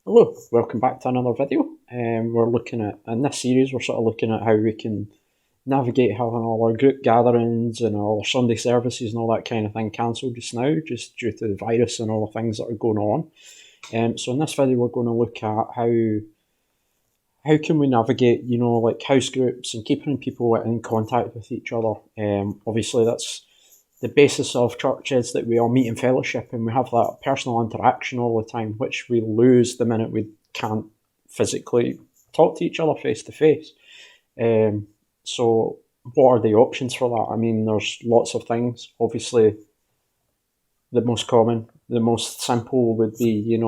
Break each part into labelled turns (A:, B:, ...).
A: Hello, welcome back to another video. We're looking at, in this series, we're sort of looking at how we can navigate having all our group gatherings and all our Sunday services and all that kind of thing cancelled just now, just due to the virus and all the things that are going on. So in this video, we're going to look at how can we navigate, like house groups and keeping people in contact with each other. Obviously, that's the basis of church is that we all meet in fellowship and we have that personal interaction all the time, which we lose the minute we can't physically talk to each other face to face. So, what are the options for that? I mean, there's lots of things. Obviously, the most common, the most simple would be,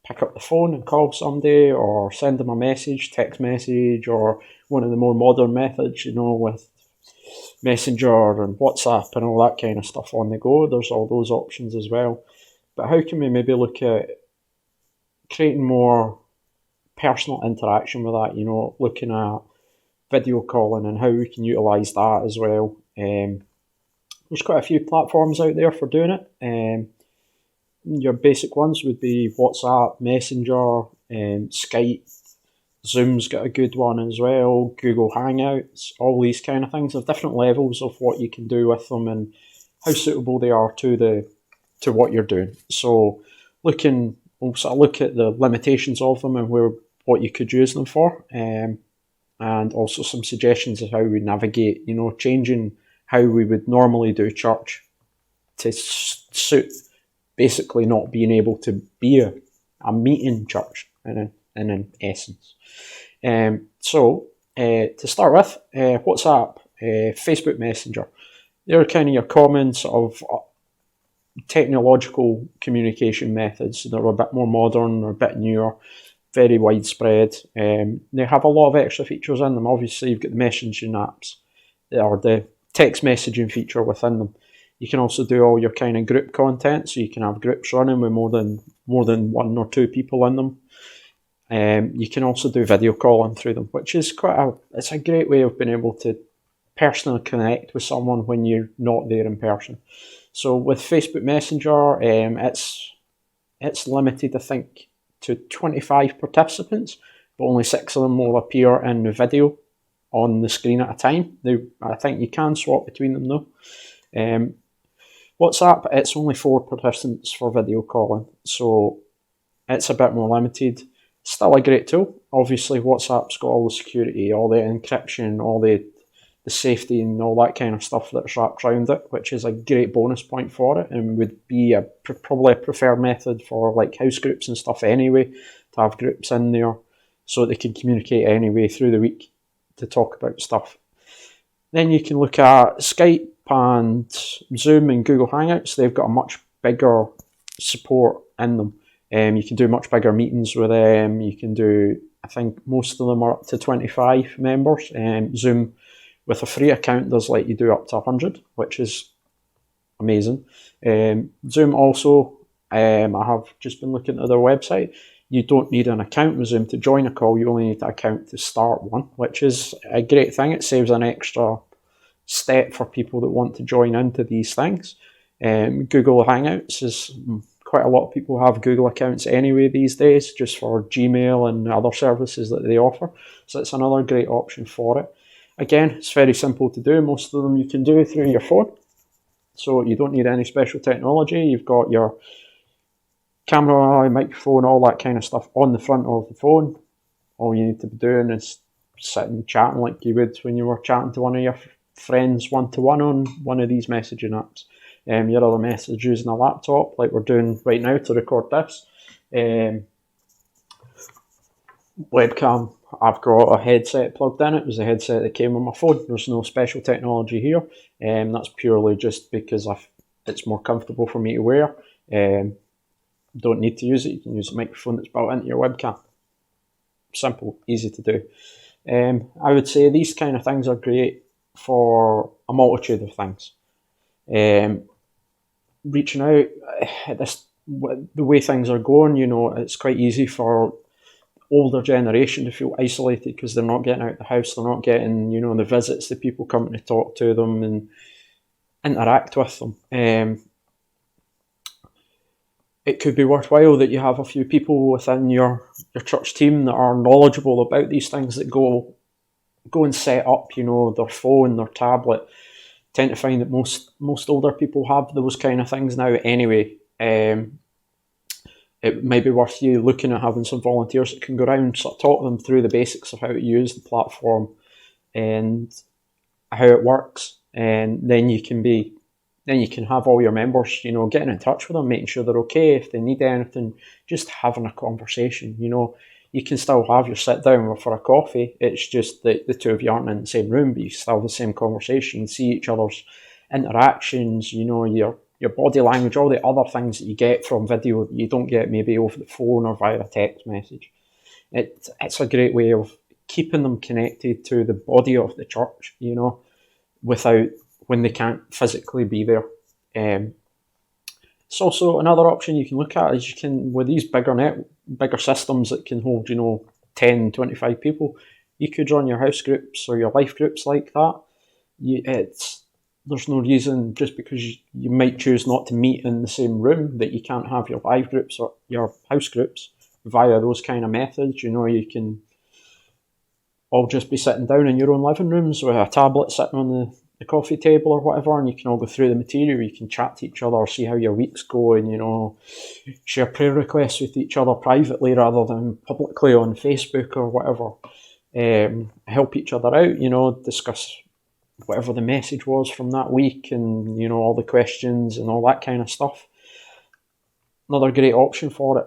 A: pick up the phone and call somebody or send them a message, text message, or one of the more modern methods, with Messenger and WhatsApp and all that kind of stuff on the go. There's all those options as well. But how can we maybe look at creating more personal interaction with that? Looking at video calling and how we can utilise that as well. There's quite a few platforms out there for doing it. Your basic ones would be WhatsApp, Messenger, Skype. Zoom's got a good one as well, Google Hangouts, all these kind of things. There's different levels of what you can do with them and how suitable they are to what you're doing. So we'll sort of look at the limitations of them and what you could use them for, and also some suggestions of how we navigate, changing how we would normally do church to suit basically not being able to be a meeting church in essence. To start with, WhatsApp, Facebook Messenger, they're kind of your common sort of technological communication methods. They're a bit more modern, or a bit newer, very widespread. They have a lot of extra features in them. Obviously, you've got the messaging apps, or the text messaging feature within them. You can also do all your kind of group content, so you can have groups running with more than one or two people in them. You can also do video calling through them, which is it's a great way of being able to personally connect with someone when you're not there in person. So with Facebook Messenger, it's limited, I think, to 25 participants, but only 6 of them will appear in the video on the screen at a time. I think you can swap between them though. WhatsApp, it's only 4 participants for video calling, so it's a bit more limited. Still a great tool. Obviously, WhatsApp's got all the security, all the encryption, all the safety and all that kind of stuff that's wrapped around it, which is a great bonus point for it and would be probably a preferred method for like house groups and stuff anyway, to have groups in there so they can communicate anyway through the week to talk about stuff. Then you can look at Skype and Zoom and Google Hangouts. They've got a much bigger support in them. You can do much bigger meetings with them. You can do, I think most of them are up to 25 members. Zoom, with a free account, does let you do up to 100, which is amazing. Zoom also, I have just been looking at their website. You don't need an account with Zoom to join a call. You only need an account to start one, which is a great thing. It saves an extra step for people that want to join into these things. Google Hangouts is quite a lot of people have Google accounts anyway these days, just for Gmail and other services that they offer. So it's another great option for it. Again, it's very simple to do. Most of them you can do through your phone. So you don't need any special technology. You've got your camera, microphone, all that kind of stuff on the front of the phone. All you need to be doing is sitting chatting like you would when you were chatting to one of your friends one-to-one on one of these messaging apps. Your other message using a laptop, like we're doing right now to record this. Webcam, I've got a headset plugged in. It was a headset that came on my phone. There's no special technology here. That's purely just because it's more comfortable for me to wear. Don't need to use it. You can use a microphone that's built into your webcam. Simple, easy to do. I would say these kind of things are great for a multitude of things. Reaching out, the way things are going, it's quite easy for older generation to feel isolated because they're not getting out of the house, they're not getting, the visits, the people coming to talk to them and interact with them. it could be worthwhile that you have a few people within your church team that are knowledgeable about these things, that go and set up, their phone, their tablet. Tend to find that most older people have those kind of things now anyway. It might be worth you looking at having some volunteers that can go around, sort of talk them through the basics of how to use the platform and how it works, and then you can have all your members, getting in touch with them, making sure they're okay. If they need anything, just having a conversation. You can still have your sit down for a coffee. It's just that the two of you aren't in the same room, but you still have the same conversation. You see each other's interactions, your body language, all the other things that you get from video that you don't get maybe over the phone or via a text message. It's a great way of keeping them connected to the body of the church, without, when they can't physically be there. It's also another option you can look at is with these bigger systems that can hold, 10, 25 people, you could run your house groups or your life groups like that. There's no reason, just because you might choose not to meet in the same room, that you can't have your live groups or your house groups via those kind of methods. You can all just be sitting down in your own living rooms with a tablet sitting on the coffee table or whatever, and you can all go through the material. You can chat to each other, see how your week's going, share prayer requests with each other privately rather than publicly on Facebook or whatever. Help each other out, discuss whatever the message was from that week, and all the questions and all that kind of stuff. Another great option for it,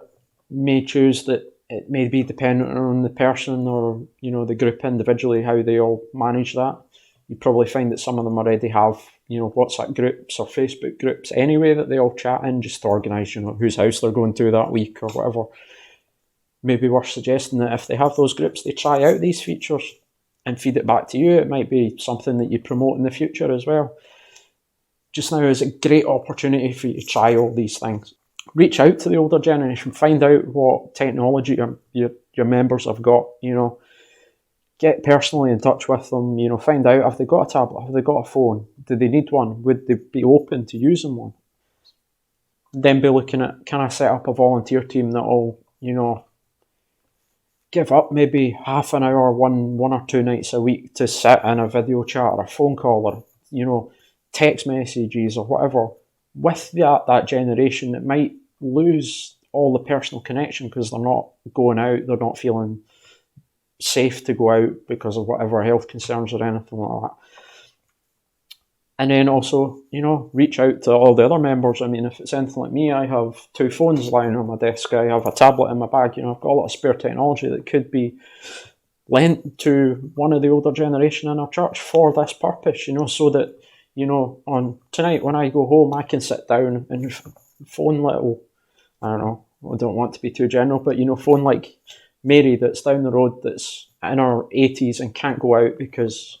A: may choose that it may be dependent on the person or the group individually, how they all manage that. You probably find that some of them already have WhatsApp groups or Facebook groups anyway that they all chat in, just to organise whose house they're going to that week or whatever. Maybe worth suggesting that if they have those groups, they try out these features and feed it back to you. It might be something that you promote in the future as well. Just now is a great opportunity for you to try all these things. Reach out to the older generation, find out what technology your members have got, get personally in touch with them, find out, have they got a tablet, have they got a phone, do they need one, would they be open to using one? Then be looking at, can I set up a volunteer team that will, give up maybe half an hour, one or two nights a week to sit in a video chat or a phone call or, text messages or whatever. With that generation, it might lose all the personal connection because they're not going out, they're not feeling safe to go out because of whatever health concerns or anything like that. And then also, reach out to all the other members. I mean, if it's anything like me, I have 2 phones lying on my desk. I have a tablet in my bag. I've got a lot of spare technology that could be lent to one of the older generation in our church for this purpose, so that, on tonight when I go home, I can sit down and phone little, I don't know, I don't want to be too general, but, phone like Mary that's down the road, that's in her 80s and can't go out because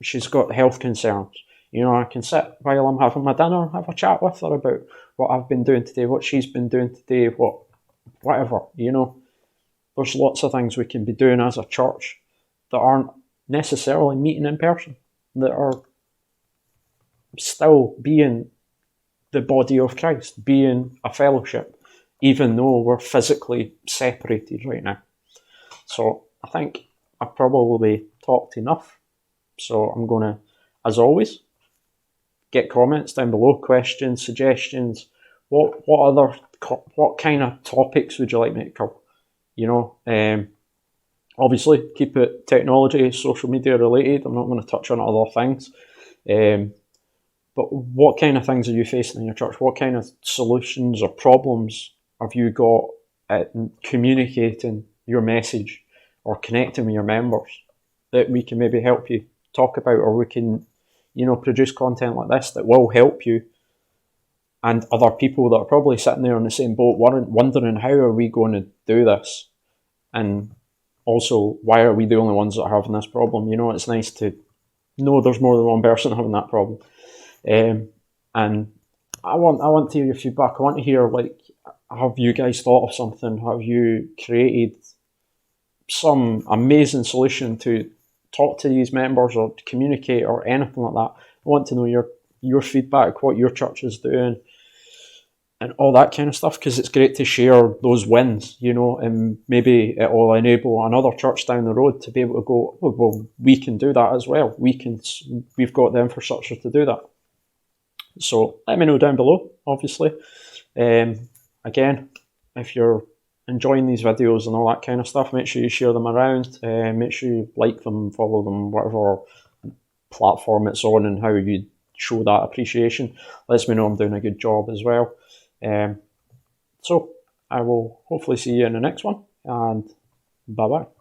A: she's got health concerns. I can sit while I'm having my dinner, have a chat with her about what I've been doing today, what she's been doing today, whatever. There's lots of things we can be doing as a church that aren't necessarily meeting in person, that are still being the body of Christ, being a fellowship, even though we're physically separated right now. So I think I've probably talked enough. So I'm going to, as always, get comments down below, questions, suggestions. What kind of topics would you like me to cover? Obviously, keep it technology, social media related. I'm not going to touch on other things. But what kind of things are you facing in your church? What kind of solutions or problems have you got at communicating your message or connecting with your members that we can maybe help you talk about, or we can, produce content like this that will help you and other people that are probably sitting there in the same boat, wondering how are we going to do this, and also why are we the only ones that are having this problem? It's nice to know there's more than one person having that problem. And I want to hear your feedback. I want to hear, have you guys thought of something? Have you created some amazing solution to talk to these members or to communicate or anything like that? I want to know your feedback, what your church is doing. and all that kind of stuff, because it's great to share those wins, you know, and maybe it will enable another church down the road to be able to go, oh, well, we can do that as well. We've got the infrastructure to do that. So let me know down below, obviously. Again, if you're enjoying these videos and all that kind of stuff, make sure you share them around. Make sure you like them, follow them, whatever platform it's on, and how you show that appreciation. Lets me know I'm doing a good job as well. So I will hopefully see you in the next one, and bye bye.